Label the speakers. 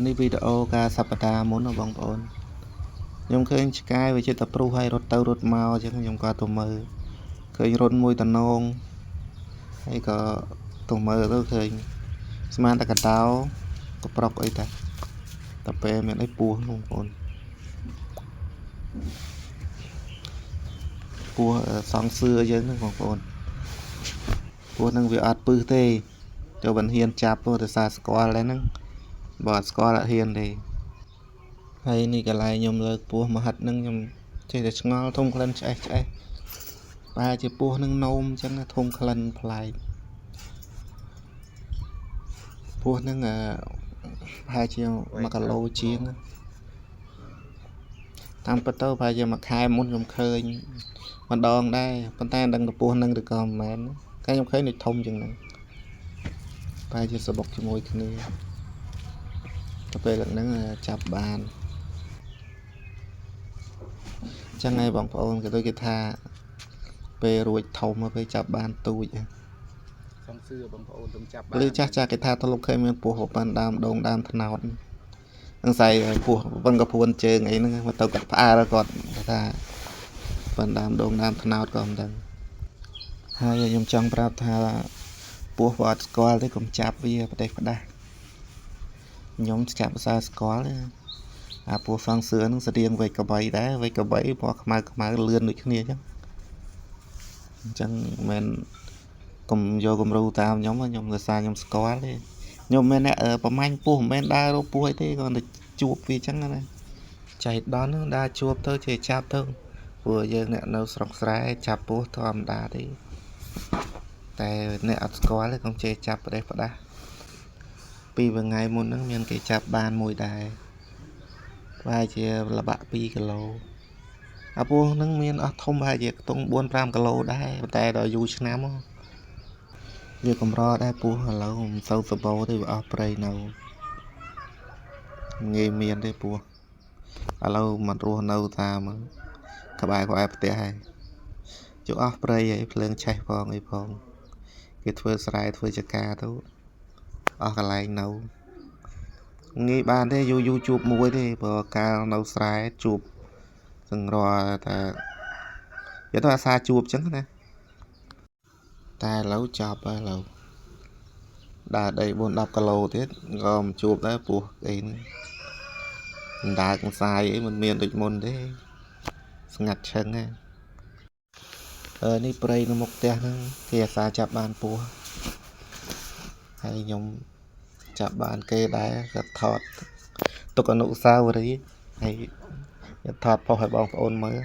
Speaker 1: នេះវីដេអូការសប្តាហ៍មុនបងប្អូនខ្ញុំឃើញឆ្កែវាជាតព្រុសហើយរត់ទៅរត់មកអញ្ចឹងខ្ញុំក៏ទៅមើលឃើញរត់មួយតំណងហើយក៏ទៅមើលទៅឃើញស្មានតែកដោក៏ប្រុកអីតាតែពេលមានអីពស់បងប្អូនពស់សងសឿយើងហ្នឹងបងប្អូនពស់ហ្នឹងវាអត់ពឹសទេចូលមិនហ៊ានចាប់ទៅសារស្គាល់ដែរហ្នឹងបើអត់ស្គាល់អត់ហ៊ានទេហើយនេះកន្លែងខ្ញុំលើកពស់មហិតហ្នឹងខ្ញុំចេះតែឆ្ងល់ធំក្លិនឆ្អេះប្រហែលជាពស់នឹងនោមអញ្ចឹងធំក្លិនប្លែកពស់ហ្នឹងប្រហែលជា1គីឡូជាងតាមពិតទៅប្រហែលជាមួយខែមុនខ្ញុំឃើញម្ដងដែរប៉ុន្តែដឹងទៅពស់ហ្នឹងឬក៏មិនមែនតែខ្ញុំឃើញនេះធំជាងហ្នឹងប្រហែលជាសបុកជាមួយគ្នាទៅពេលហ្នឹងចាប់បានចឹងហើយបងប្អូនក៏ដូចគេថាពេលរួចធំមកពេលចាប់បានទូច
Speaker 2: សំសឿបងប្អូនទៅចាប់បាន
Speaker 1: ឬចាស់គេថាធ្លាប់ឃើញមានពស់ប៉ុណ្ដើមដងដើមថ្នោតនឹងស្អីពស់ប៉ុនកពួនជើងអីហ្នឹងមកទៅគាត់ផ្អើលគាត់ថាប៉ុណ្ដើមដងដើមថ្នោតក៏មិនដឹងហើយខ្ញុំចង់ប្រាប់ថាពស់បើអត់ស្គាល់ទេកុំចាប់វាប្រទេសផ្ដាស់ខ្ញុំចាប់ភាសាស្គាល់អាពស់សង្សឿហ្នឹងស្តៀងវែកកបីដែរវែកកបីពណ៌ខ្មៅលឿនដូចគ្នាអញ្ចឹងមិនមែនកុំយកគំរូតាមខ្ញុំដោយសារខ្ញុំស្គាល់ទេខ្ញុំមិនអ្នកប្រមាញ់ពស់មិនមែនដើររកពស់អីទេគ្រាន់តែជួបវាអញ្ចឹងណាចៃដន្យហ្នឹងដើរជួបទៅជាចាប់ទៅព្រោះយើងអ្នកនៅស្រុកស្រែចាប់ពស់ធម្មតាទេតែអ្នកអត់ស្គាល់ទេកុំចេះចាប់ប្រទេសផ្ដាស់ពីថ្ងៃមុនហ្នឹងមានគេចាប់បានមួយដែរប្រហែលជាល្បាក់2គីឡូអាពស់ហ្នឹងមានអស់ធំប្រហែលជាខ្ទង់ 4-5 គីឡូដែរតែដល់យូរឆ្នាំវាកម្រដែរពស់ឥឡូវមិនសូវសបោទេវាអស់ព្រៃនៅងាយមានទេពស់ឥឡូវមិនរស់នៅតាមក្បែរផ្ទះហើយជួអស់ព្រៃហើយភ្លើងឆេះផងអីផងគេធ្វើស្រែធ្វើចកាទៅអស់កន្លែងនៅងាយបានទេយូរជួបមួយទេព្រោះកាលនៅស្រែជួបសង្រល់តែយកទៅអាសាជួបអញ្ចឹងណាតែឥឡូវចាប់ហើយឥឡូវដើរដី 4-10 គីឡូទៀតក៏មិនជួបដែរពស់អីហ្នឹងដើរកង្សាយអីមិនមានដូចមុនទេស្ងាត់ឈឹងហ្នឹងនេះព្រៃនៅមុខផ្ទះហ្នឹងគេអាសាចាប់បានពស់ហើយខ្ញុំចាប់បានគេដែរក៏ថតទុកអនុស្សាវរីយ៍ហើយថតផុសឲ្យបងប្អូនមើល